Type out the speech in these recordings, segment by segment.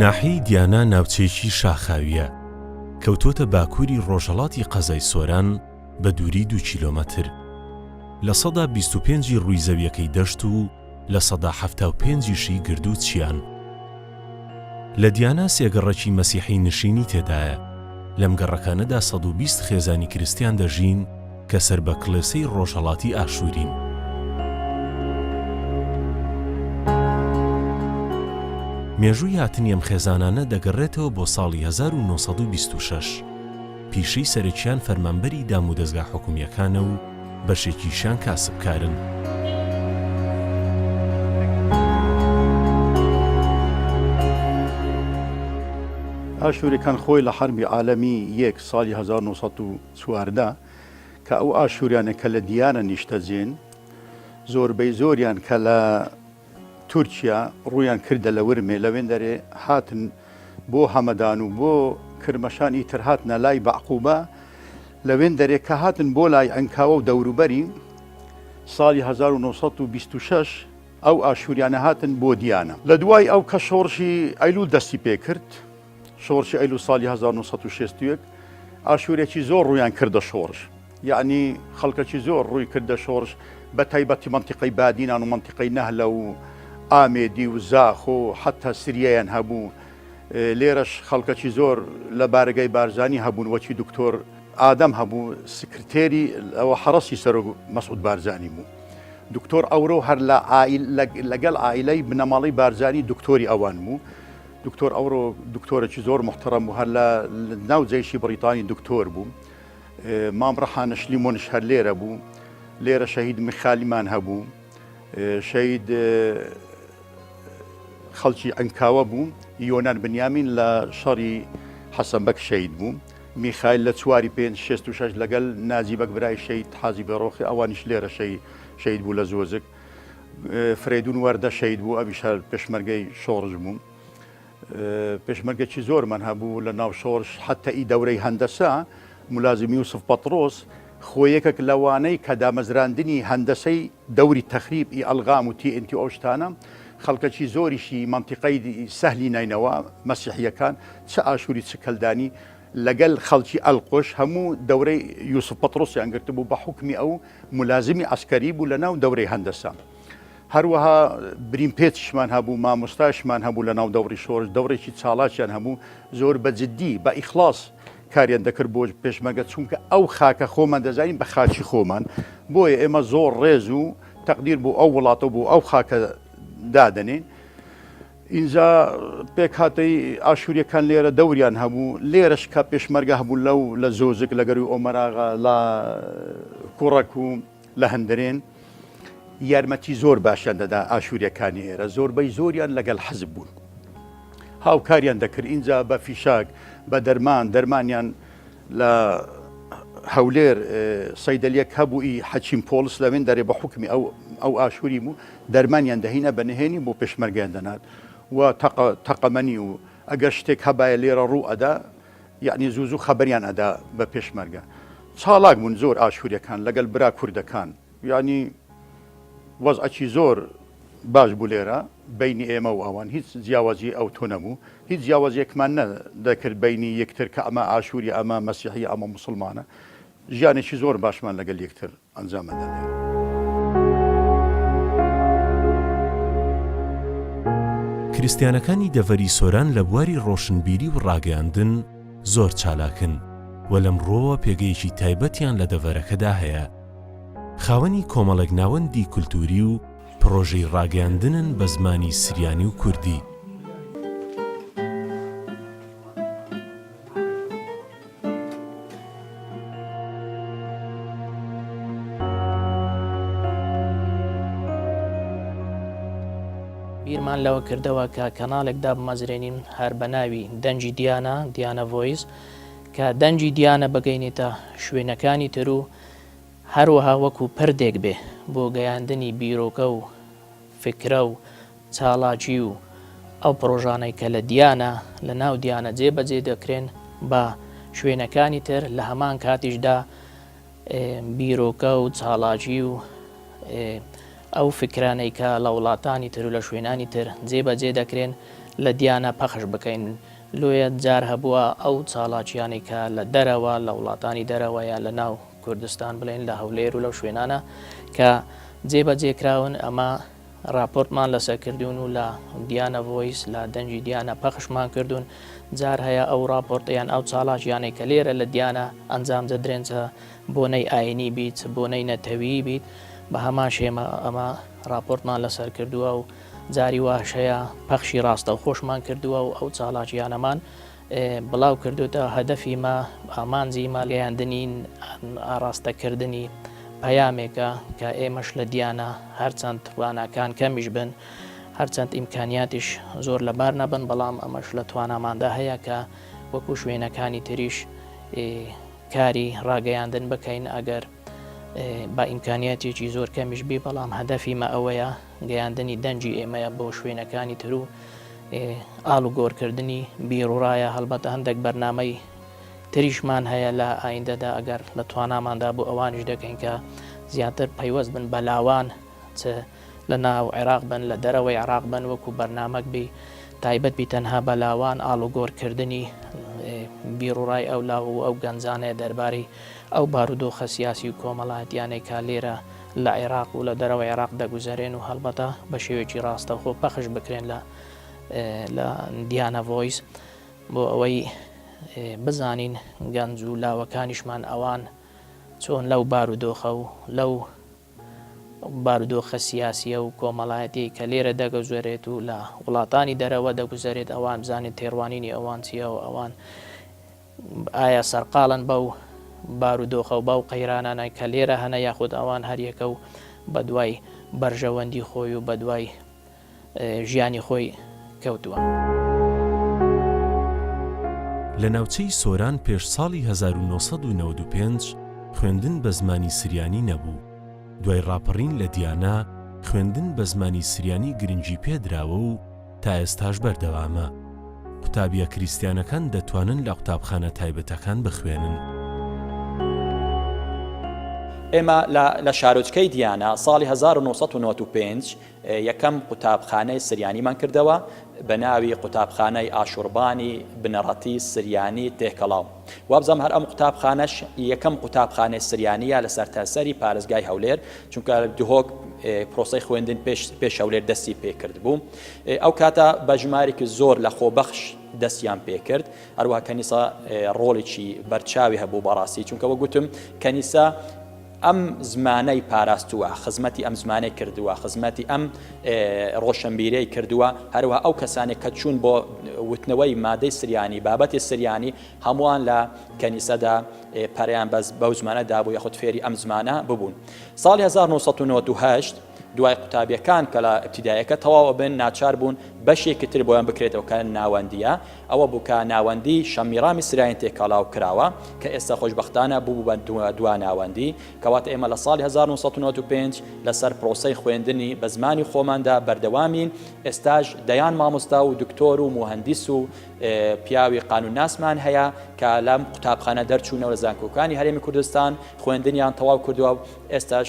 ناحیەی دیانە ناوچەیەکی شاخاویە کەوتووەتە باکووری ڕۆژهەڵاتی قەزای سۆران بە دووری 2 کیلۆمەتر لە سەدا 25 ڕووی زەویەکەی دەشت و لە سەدا 75 گردو چیان. لە دیانە سێگەڕەکی مەسیحی نشینی تێدایە. لەم گەڕەکانەدا 120 خێزانی کریستیان دەژین کە سەر بە کڵێسەی ڕۆژهەڵاتی ئاشورین. مێژووی هاتنی ئەم خێزانانە دەگەڕێتەوە بۆ ساڵی 1926. پیشەی سەرەکیان فەرمانبەری دام و دەستگا حکومیەکانە و بەشێکیشیان کاسبکارن. ئاشوورەکان خۆی لە حربی عالەمی 1 ساڵی 1940 کە ئەو ئاشووریانە کە لە دیانە نیشتەجێن زۆربەی زۆریان کە لە تورکیا ڕوویان کردە لە ورمێ لەوێن دەرێ هاتن بۆ هەمەدان و بۆ کرمەشانی تر هاتنە لای بەعقوبە لەوێن دەرێ کە هاتن بۆ لای ئەنکاوە و دەوروبەری ساڵی 1926 ئەو ئاشوریانە هاتن بۆ دیانە. لە دوای ئەو کە شۆڕشی ئەیلول دەستی پێ کرد، شۆڕشی ئەیلول ساڵی 1961 ئاشورێکی زۆر ڕوویان کردە شۆڕش، یعنی خەڵکەکی زۆر ڕووی کردە شۆڕش بە تایبەتی منتیقەی بادینان و منتیقەی نەهلە و ئامێدی و زاخ و حتا سریایان هەبوو. لێرەش خەڵکەکی زۆر لە بارگەی بارزانی هەبوون، وەکی دکتۆر ئادەم هەبوو سکرتێری ئەوە حرەسی سەرۆک مەسعود بارزانی بوو. دکتۆر ئەوڕۆ هەر لەگەڵ ئایلەی بنەماڵی بارزانی دکتۆری ئەوان بوو. دکتۆر ئەوڕۆ دکتۆرێکی زۆر محتەرەم بوو، هەر لە ناو جەیشی بریتانی دکتۆر بوو. مام ڕەحانە شلیمۆنش هەر لێرە بوو. لێرە شەهید میخالیمان هەبوو، شەهید خەڵکی ئەنکاوە بوو، یۆنان بنیامین لە شەڕی حەسەنبەک شەهید بوو، میخایل لە 4/5/66 لەگەڵ ناجیبەک برای شەهید حاجی بەڕۆخی ئەوانیش لێرە شەهید بوو لە زۆزک. فرێدون وەردە شەهید بوو، ئەویش پێشمەرگەی شۆڕش بوو. پێشمەرگەکی زۆرمان هەبوو لە ناو شۆڕش، حتا ئی دەورەی هەندەسا مولازم یوسف پەترۆس خۆیەکێک لەوانەی کە دامەزراندنی هەندەسەی دەوری تەخریب ئی ئەلغام و TNT ئەو شتانە خەڵکەکی زۆریشی منتیقەی سەهلی ناینەوە مەسیحیەکان چ ئاشووری چ کەلدانی لەگەڵ خەڵکی ئەلقۆش هەموو دەورەی یوسف پەترۆسیان گرت بوو بە حوکمی ئەو مولازمی عەسکەری بوو لە ناو دەورەی هەندەسا. هەروەها بریم پێچشمان هەبوو، مامۆستاشمان هەبوو لە ناو دەوری شۆڕش، دەورێکی چاڵاکیان هەبوو زۆر بە جددی بە ئیخلاص کاریان دەکرد بۆ پێشمەرگە، چونکە ئەو خاکە خۆمان دەزانین بە خاچی خۆمان، بۆیە ئێمە زۆر ڕێز و تەقدیر بۆ ئەو وڵاتە بۆ ئەو خاکە دادەنێن. ئینجا پێک هاتەی ئاشووریەکان لێرە دەوریان هەبوو، لێرەش کە پێشمەرگە هەبوو لەو لە زۆزک لە گەروی ئۆمەراغا لە کوڕەک و لە هەندرێن یارمەتی زۆر باشیان دەدا ئاشووریەکانی ئێرە، زۆربەی زۆریان لەگەڵ حەزب بوون، هاوکاریان دەکرد. ئینجا بە فیشاک بە دەرمانیان لە هەولێر سەیدەلیەک هەبووی حەچیم پۆلس لەوێن دەرێ بە حوکمی ئەو ئاشووری بوو، دەرمانیان دەهینە بەنهێنی بۆ پێشمەرگیان دەنات و تەقەمەنی و ئەگەر شتێک هەبایە لێرە ڕوو ئەدا، یعنی زوو خەبەریان ئەدا بە پێشمەرگە. چالاک بوون زۆر ئاشووریەکان لەگەڵ برا کوردەکان، یعنی وەزعەکی زۆر باش بوو لێرە بینی ئێمە و ئەوان، هیچ جیاوازی ئەو تۆ نەبوو، هیچ جیاوازیەکمان نەدەکرد بینی یەکتر کە ئەمە ئاشووری ئەمە مەسیحی ئەمە موسڵمانە. ژیانێکی زۆر باشمان لەگەڵ یەکتر ئەنجامەدا لێرە. کریستیانەکانی دەڤەری سۆران لە بواری ڕۆشنبیری و ڕاگەیاندن زۆر چالاکن و لەمڕۆوە پێگەیەکی تایبەتیان لە دەڤەرەکەدا هەیە. خاوەنی کۆمەڵێک ناوەندی کولتوری و پرۆژەی ڕاگەیاندنن بە زمانی سریانی و کوردی. بیرمان لەوە کردەوە کە کەناڵێکدا بمەزرێنین هەر بە ناوی دەنجی دیانە ڤۆیس، کە دەنجی دیانە بەگەینێتە شوێنەکانی تر و هەروەها وەکو پردێک بێ بۆ گەیاندنی بیرۆکە و فکرە و چالاکی و ئەو پرۆژانەی کە لە دیانە لە ناو دیانە جێبەجێ دەکرێن بە شوێنەکانی تر لە هەمان کاتیشدا بیرۆکە و چالاکی و ئەو فکرانەی کە لە وڵاتانی تر و لە شوێنانی تر جێبەجێ دەکرێن لە دیانە پەخش بکەین. لۆیە جار هەبووە ئەو چاڵاکیانی کە لە دەرەوە لە وڵاتانی دەرەوەیە لە ناو کوردستان بڵێن لە هەولێر و لەو شوێنانە کە جێبەجێکراون ئەمە راپۆرتمان لەسەر کردوون و لە دیانە ڤۆیس لە دەنجی دیانە پەخشمان کردوون. جار هەیە ئەو راپۆرتیان ئەو چاڵاکیانەی کە لێرە لە دیانە ئەنجام دەدرێنچە بۆنەی ئاینی بیت بۆنەی نەتەویی بیت بە هەمان شێمە ئەمە راپۆرتمان لەسەر کردووە و جاری واشەیە پەخشی ڕاستە و خۆشمان کردووە و ئەو چاڵاکیانەمان بڵاو کردوتە هەدەفیمە ئامانجیمە لێیاندنین ئاراستەکردنی پەیامێکە کە ئێمەش لە دیانە هەرچەند تواناکان کەمیش بن هەرچەند ئیمکانیاتیش زۆر لەبار نەبن بەڵام ئەمەش لە تواناماندا هەیە کە وەکو شوێنەکانی تریش کاری ڕاگەیاندن بکەین ئەگەر بە ئیمکانیاتێکی زۆر کەمیش بی بەڵام هەدەفیمە ئەوەیە گەیاندنی دەنجی ئێمەیە بۆ شوێنەکانی تر و ئاڵ و گۆڕکردنی بیرڕایە هەڵبەتە هەندێک بەرنامەی تریشمان هەیە لە ئایندەدا ئەگەر لە تواناماندا بۆ ئەوانش دەکەین کە زیاتر پەیوەست بن بە لاوان لە ناو عێراق بن لە دەرەوەی عێراق بن وەکو بەرنامەک بی تایبەت بی تەنها بە لاوان ئاڵ و گۆڕکردنی بیرڕای ئەو لاو و ئەو گەنجانەیە دەربارەی ئەو بارودۆخە سیاسی و کۆمەڵایەتیانەی کا لێرە لە عێراق و لە دەرەوەی عێراق دەگوزارێن و هەڵبەتە بە شێوەیەکی ڕاستەوخۆ پەخش بکرێن لە دیانە ڤۆیس بۆ ئەوەی بزانین گەنج و لاوەکانیشمان ئەوان چۆن لەو بارودۆخە و لەو بارودۆخە سیاسیە و کۆمەڵایەتی کە لێرە دەگەزارێت و لە وڵاتانی دەرەوە دەگوزارێت ئەوان بزانێت تێڕوانینی ئەوان چیە و ئەوان ئایا سەرقاڵن بەو بارودۆخە و باو قەیرانانای کە لێرە هەنە یاخود ئەوان هەریەکە و بە دوای بەرژەوەندی خۆی و بە دوای ژیانی خۆی کەوتووە. لە ناوچەی سۆران پێش ساڵی 1995 خوێندن بە زمانی سریانی نەبوو. دوای ڕاپەڕین لە دیانە خوێندن بە زمانی سریانی گرنگی پێدراوە و تا ئێستاش بەردەوامە. قوتابیە کریستیانەکان دەتوانن لە قوتابخانە تایبەتەکان بخوێنن. ئێمە لە شارۆچکەی دیانە ساڵی 1995 یەکەم قوتابخانەی سریانیمان کردەوە بە ناوی قوتابخانەی ئاشوربانی بنەڕەتی سریانی تێکەڵاو. وابزەم هەر ئەم قوتابخانەش یەکەم قوتابخانەی سریانیە لە سەرتاسەری پارێزگای هەولێر چونکە دهۆک پرۆسەی خوێندن پێش هەولێر دەستی پێکرد بوو. ئەو کاتە بە ژمارێکی زۆر لە خۆبەخش دەستیان پێکرد هەروەها کەنیسا ڕۆڵێکی بەرچاوی هەبوو بەڕاستی چونکە وە گوتم کەنیسا ئەم زمانەی پاراستووە خزمەتی ئەم زمانەی کردووە خزمەتی ئەم ڕۆشنبیرەی کردووە هەروەها ئەو کەسانێک کە چوون بۆ وتنەوەی مادەی سریانی بابەتی سریانی هەمووان لە کەنیسەدا پەریان بەس بەو زمانەدا بوو یاخود فێری ئەم زمانە ببوون. ساڵی 1998 دوای قوتابیەکان کە لە ئەبتیدایەکە تەواو بن ناچار بوون بەشێکی تر بۆیان بکرێتەوە کە ناوەندیە ئەوە بوو کە ناوەندی شەمیرامی سرایان تێکەڵاو کراوە کە ئێستا خۆشبەختانە بوو بە دوا ناوەندی کەواتە ئێمە لە ساڵی 1995 لەسەر پرۆسەی خوێندنی بە زمانی خۆماندا بەردەوامین ئێستاش دەیان مامۆستا و دکتۆر و مهندس و پیاوی قانونناسمان هەیە کە لەم قوتابخانە دەرچوونەوە لە زانکۆکانی هەرێمی کوردستان خوێندنیان تەواو کردووە و ئێستاش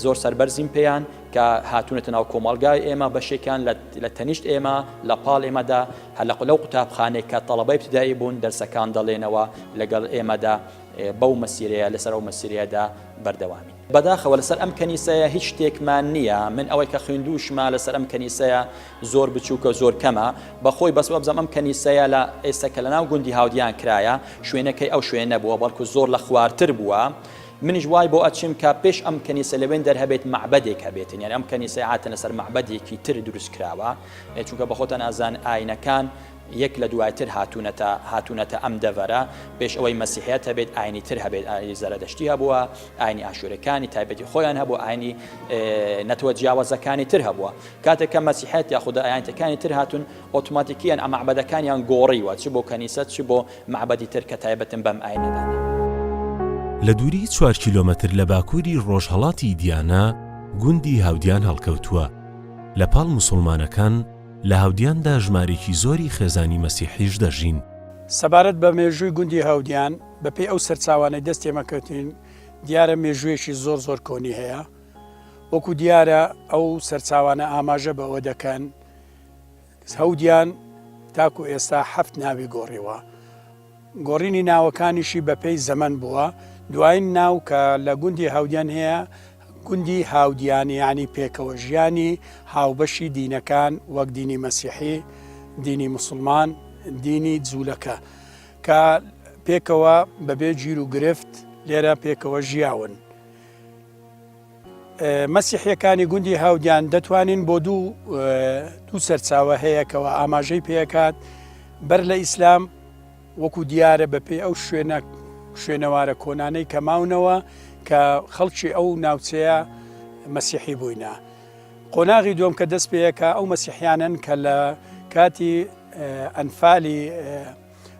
زۆر سەربەرزیم پێیان کە هاتوونەتە ناو کۆمەڵگای ئێمە بەشێکیان لە تەنیشت ئێمە لە پاڵ ئێمەدا هەلق لەو قوتابخانەی کە تەڵەبەی ابتیدایی بوون دەرسەکان دەڵێنەوە لەگەڵ ئێمەدا بەو مەسیرەیە لەسەر ئەو مەسیرەیەدا بەردەوامی. بەداخەوە لەسەر ئەم کەنیسەیە هیچ شتێکمان نییە من ئەوەی کە خوێندووشمە لەسەر ئەم کەنیسەیە زۆر بچووکە زۆر کەمە بەخۆی بەس بزەم ئەم کەنیسەیە لە ئێستاکە لە ناو گوندی هاودیان کرایە شوێنەکەی ئەو شوێنە بووە بەڵکو زۆر لە خوارتر بووە. منیش وای بۆ ئەچیم کە پێش ئەم کەنیسە لەوێن دەرهەبێت معبەدێک هەبێتن یعنی ئەم کەنیسە هاتنە سەر معبەدێکی تر دروست کراوە چونکە بەخۆتان ئازان ئاینەکان یەک لە دوایتر هاتوونەتە ئەم دەڤەرە پێش ئەوەی مەسیحیەت هەبێت ئاینی تر هەبێت ئاینی زەردەشتی هەبووە ئاینی ئاشورەکانی تایبەتی خۆیان هەبوو ئاینی نەتوە جیاوازەکانی تر هەبووە کاتێک کە مەسیحیەت یاخودە ئاینەکانی تر هاتون ئۆتۆماتیکیان ئەم معبەدەکانیان گۆڕیوە چ بۆ کەنیسە چ بۆ معبەدی تر کە تایبەتن بەم ئاینەدانە. لە دووری 4 کیلۆمەتر لە باکووری ڕۆژهەڵاتی دیانە گوندی هاودیان هەڵکەوتووە. لە پاڵ موسڵمانەکان لە هاودیاندا ژمارێکی زۆری خێزانی مەسیحیش دەژین. سەبارەت بە مێژووی گوندی هاودیان بەپێی ئەو سەرچاوانەی دەستێمەکەوتین دیارە مێژوویەکی زۆر کۆنی هەیە وەکو دیارە ئەو سەرچاوانە ئاماژە بەوە دەکەن هەودیان تاکو ئێستا 7 ناوی گۆڕیوە. گۆڕینی ناوەکانیشی بەپێی زەمن بووە. دوایین ناو کە لە گوندی هاودیان هەیە گوندی هاودیان، یعنی پێکەوە ژیانی هاوبەشی دینەکان وەک دینی مەسیحی، دینی مسلمان، دینی جوولەکە کە پێکەوە بەبێ گیر و گرفت لێرە پێکەوە ژیاون. مەسیحیەکانی گوندی هاودیان دەتوانین بۆ دوو سەرچاوە هەیە کەەوە ئاماژەی پێکات بەر لە ئیسلام وەکو دیارە بەپێی ئەو شوێنەوارە کۆنانەی کە ماونەوە کە خەڵکی ئەو ناوچەیە مەسیحی بووینە. قۆناغی دوم کە دەست پێیەکە ئەو مەسیحیانن کە لە کاتی ئەنفالی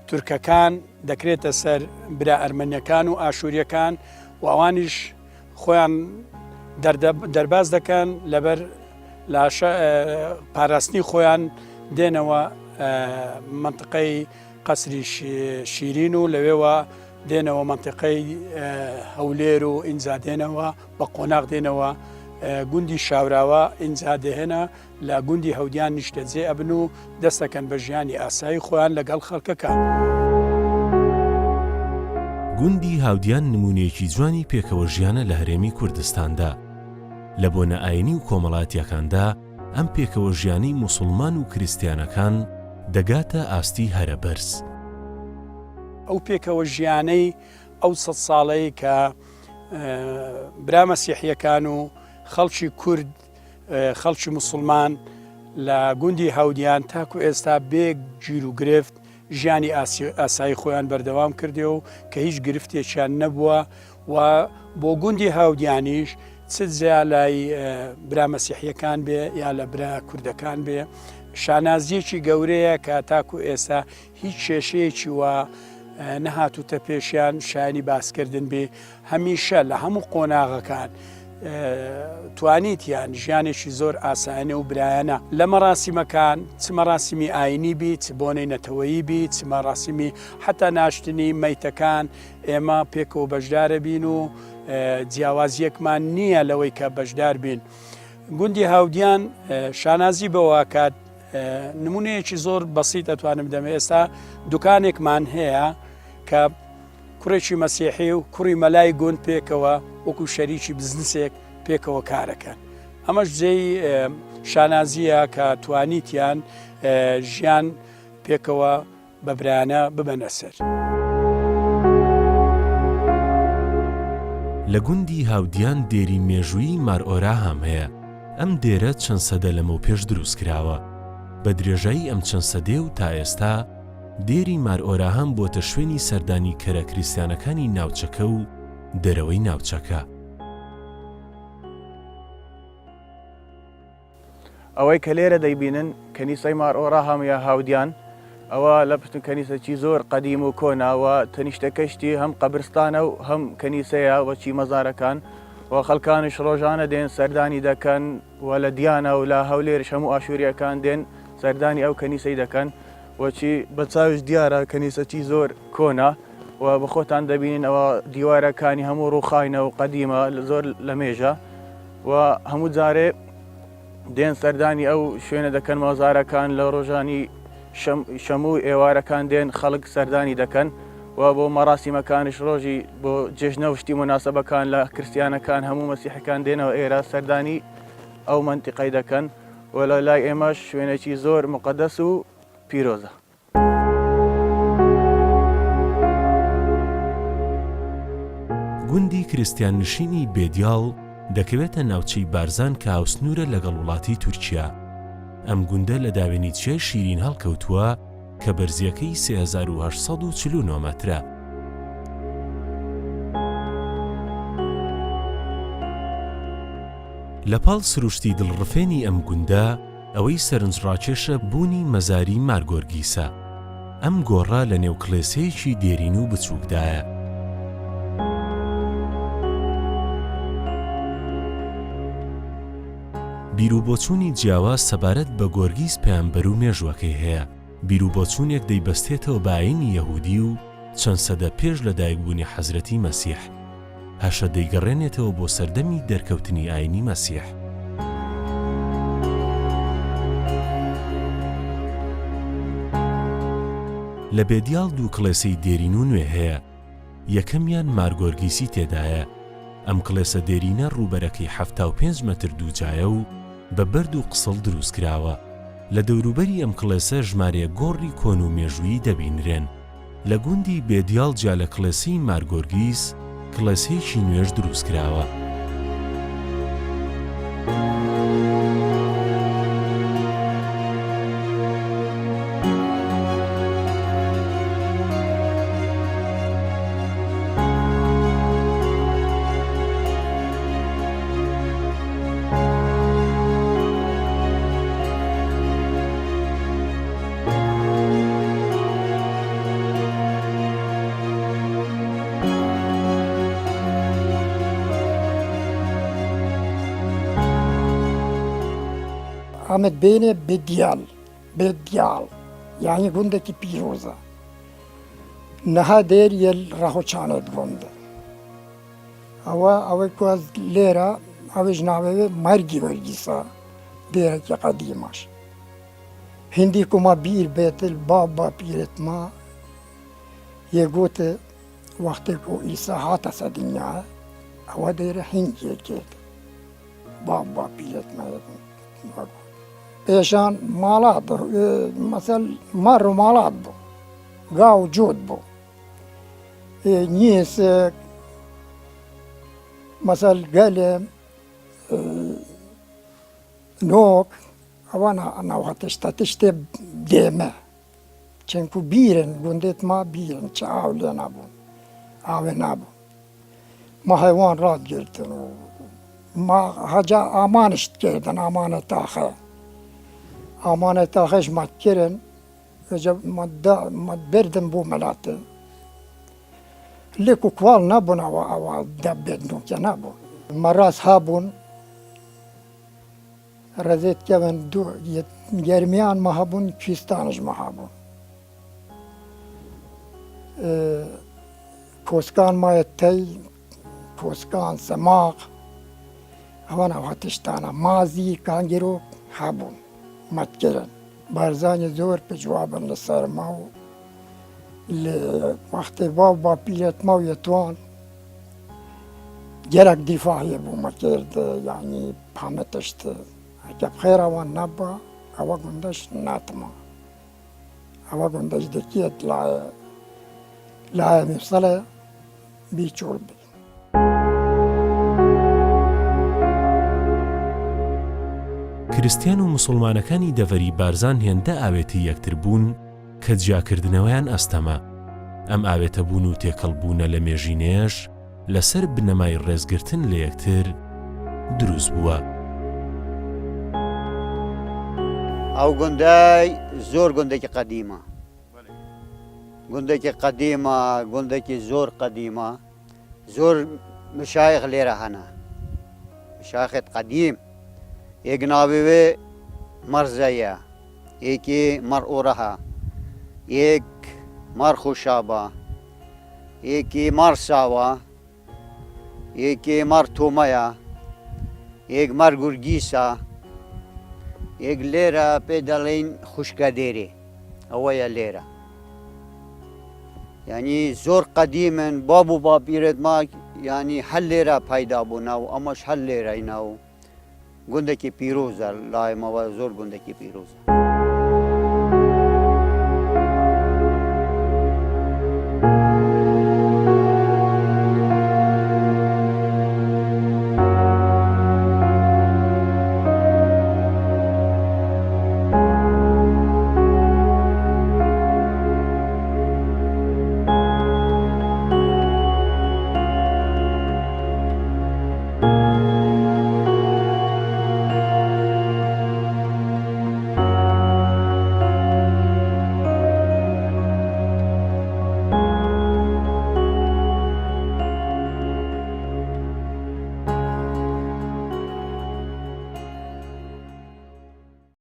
تورکەکان دەکرێتە سەر برا ئەرمەنیەکان و ئاشووریەکان و ئەوانیش خۆیان دەرباز دەکەن لەبەر پاراستنی خۆیان دێنەوە منطقەی قەسری شیرین و لەوێوە دێنەوە منطقەی هەولێر و ئینجا دێنەوە بە قۆناغ دێنەوە گوندی شاوراوە ئینجا دەهێنا لە گوندی هەودیان نیشتەجێ ئەبن و دەستەکەن بە ژیانی ئاسایی خۆیان لەگەڵ خەڵکەکە. گوندی هاودیان نمونەیەکی جوانی پێکەوە ژیانە لە هەرێمی کوردستاندا. لە بۆنە ئاینی و کۆمەڵاتیەکاندا ئەم پێکەوە ژیانی موسڵمان و کریستیانەکان دەگاتە ئاستی هەرە بەرز. ئەو پێکەوە ژیانەی ئەو 100 ساڵەی کە برا مەسیحیەکان و خەڵکی کورد، خەڵکی موسڵمان لە گوندی هاودیان تاکو ئێستا بێک گیر و گرفت ژیانی ئاسایی خۆیان بەردەوام کردێ و کە هیچ گرفتێکیان نەبووە و بۆ گوندی هاودیانیش چ جیا لای برا مەسیحیەکان بێ یا لە برا کوردەکان بێ شانازیەکی گەورەیە کە تاکو ئێستا هیچ کێشەیەکی وە نەهاتوتە پێشیان شایانی باسکردن بێ. هەمیشە لە هەموو قۆناغەکان توانیتیان ژیانێکی زۆر ئاسانە و برایەنە لە مەراسیمەکان، چ مەراسیمی ئاینی بی، چ بۆنەی نەتەوەیی بی، چ مەراسیمی حتا ناشتنی مەیتەکان ئێمە پێکەوە بەشدارە بین و جیاوازیەکمان نییە لەوەی کە بەشدار بین. گوندی هاودیان شانازی بەوە کات نمونەیەکی زۆر بەسیط ئەتوانم دەمێ. ئێستا دوکانێکمان هەیە کە کوڕێکی مەسیحی و کوڕی مەلای گوند پێکەوە وەکو شەریکی بزنسێک پێکەوە کارەکەن. ئەمەش جێی شانازیە کە توانیتیان ژیان پێکەوە بەبرانە ببەنە سەر. لە گوندی هاودیان دێری مێژووی مارئۆرا هەم هەیە. ئەم دێرە چەند سەدە لەمە پێش دروست کراوە. بە درێژایی ئەم چەند سەدێ و تا ئێستا دێری مارئۆرا هەم بۆتە شوێنی سەردانی کەرە کریستیانەکانی ناوچەکە و دەرەوەی ناوچەکە. ئەوەی کە لێرە دەیبینن کەنیسەی مارئۆرا هەم یا هاودیان، ئەوە لە پشتن کەنیسەکی زۆر قەدیم و کۆناوە تەنیشتەکەشتی هەم قەبرستانە و هەم کەنیسەیە وەچی مەزارەکان و خەڵکانش ڕۆژانە دێن سەردانی دەکەن و لە دیانە و لە هەولێرش هەموو ئاشووریەکان دێن سەردانی ئەو کەنیسەی دەکەن وەچی بەچاوش دیارە کەنیسەکی زۆر کۆنا و بە خۆتان دەبینین ئەوە دیوارەکانی هەموو ڕووخاینە و قەدیمە زۆر لە مێژە و هەموو جارێ دێن سەردانی ئەو شوێنە دەکەن مەزارەکان لە ڕۆژانی شەموو ئێوارەکان دێن خەڵک سەردانی دەکەن و بۆ مەراسیمەکانش ڕۆژی بۆ جێژنەوشتی مناسبەکان لە کریستیانەکان هەموو مەسیحەکان دێنەوە ئێرە سەردانی ئەو منتیقەی دەکەن و لە لای ئێمەش شوێنێکی زۆر مقدەس و پیرۆزە. گوندی کریستیان نشینی بێدیاڵ دەکەوێتە ناوچەی بارزان کە هاوسنوورە لەگەڵ وڵاتی تورکیا. ئەم گوندە لە داوێنیچیای شیرین هەڵکەوتووە کە بەرزیەکەی 3849 مەترە. لەپاڵ سروشتی دڵڕفێنی ئەم گوندە ئەوەی سەرنجڕاکێشە بوونی مەزاری مارگۆرگیسە. ئەم گۆڕە لە نێو کڵێسەیەکی دێرین و بچووکدایە. بیرروبۆچوونی جیاواز سەبارەت بە گۆرگیس پەیامبەر و مێژوەکەی هەیە. بیرروبۆچوونێک دەیبەستێتەوە بە ئاینی یەهودی و چەند سەدە پێش لە دایکبوونی حەزرەتی مەسیح. هەشە دەیگەڕێنێتەوە بۆ سەردەمی دەرکەوتنی ئاینی مەسیح. لە بێدیاڵ دوو کڵێسەی دێرین و نوێ هەیە. یەکەمیان مارگۆرگیسی تێدایە. ئەم کڵێسە دێرینە ڕووبەرەکەی 75 مەتر دووجایە و بە بەرد و قسڵ دروست کراوە. لە دەوروبەری ئەم کڵێسە ژمارە گۆڕی کۆن و مێژوویی دەبینرێن. لە گوندی بێدیاڵ جا لە کڵێسەی مارگۆرگیس کڵێسەیەکی نوێژ دروست کراوە. ئەمە بێنێ بێدیاڵ یعنی گوندێکی پیرۆزە نەها دێر یەل ڕەخۆچانێت گوندە ئەوەی کوز لێرە ئەوەش ناوێ مەرگی وەرگیسا دێرێکی قەدیمەش هندی کوما بیر بێتل با پیرێتما یەگوتە وەختێک و ئیسا هاتە سە دنیا ئەوە دێرە هینگێکێت با پیرێتما پێشان ماڵات مەسەل مەڕ و ماڵات بوو گا و جوت بوو نیسک مەسەل گەلێ نۆک ئەوە ناوهاتشتا تشتێ دێمە چونکو بیرن گوندێتما بیرن چ ئاو لێ نەبوون ئاوێ نابوو ما حیوان ڕادگرتن و ما هەجا ئامانشت کردن ئامانە تاخە ئامانە تاخەش مەتکردن بردن بۆ مەلاتە لێک و کوواڵ نەبوون ئەوە دەبێت نوکە نەبوون مەڕاست هەبوون ڕێزێتکەون گەرمیانمە هەبوون کوێستانشمە هەبوون کۆسکانمایە تەی کۆسکان سەماق ئەوە ناوە تشتانە مازی کانگیرۆ هەبوون مەتکردن بارزانی زۆر پجوابن لەسەرما و لە وەختێ با پیرێتما و یەتوان گەرەک دیفاعیە بوومە کرد یعنی هەمە تشت ئەگە بخێرەوە نەبە ئەوە گوندەش ناتما ئەوە گوندەش دەکێت لایە میفسەلە بیچۆڵ بێ کریستیان و موسڵمانەکانی دەڤەری بارزان هێندە ئاوێتی یەکتر بوون کە جیاکردنەوەیان ئەستەمە. ئەم ئاوێتە بوون و تێکەڵبوونە لە مێژینێش لەسەر بنەمای ڕێزگرتن لە یەکتر دروست بووە. ئەو گوندەی زۆر گوندێکی قەدیمە گوندێکی زۆر قەدیمە زۆر مشایخ لێرە هەنا مشایخت قەدیم یەک ناوێ مەرزەیە یەکی مەڕ ئۆرەها یەک مەڕ خوشابە یەکی مەڕ ساوە یەکی مەڕ تۆمەیە یەک مەڕ گورگیسە یەک لێرە پێ دەڵێن خوشکە دێرێ ئەوەیە لێرە یعنی زۆر قەدیمن باب و باپیرێتما یعنی هەر لێرە پەیدا بوونا و ئەمەش هەر لێرەینا و گوندێکی پیرۆزە لایمەوە زۆر گوندێکی پیرۆزە.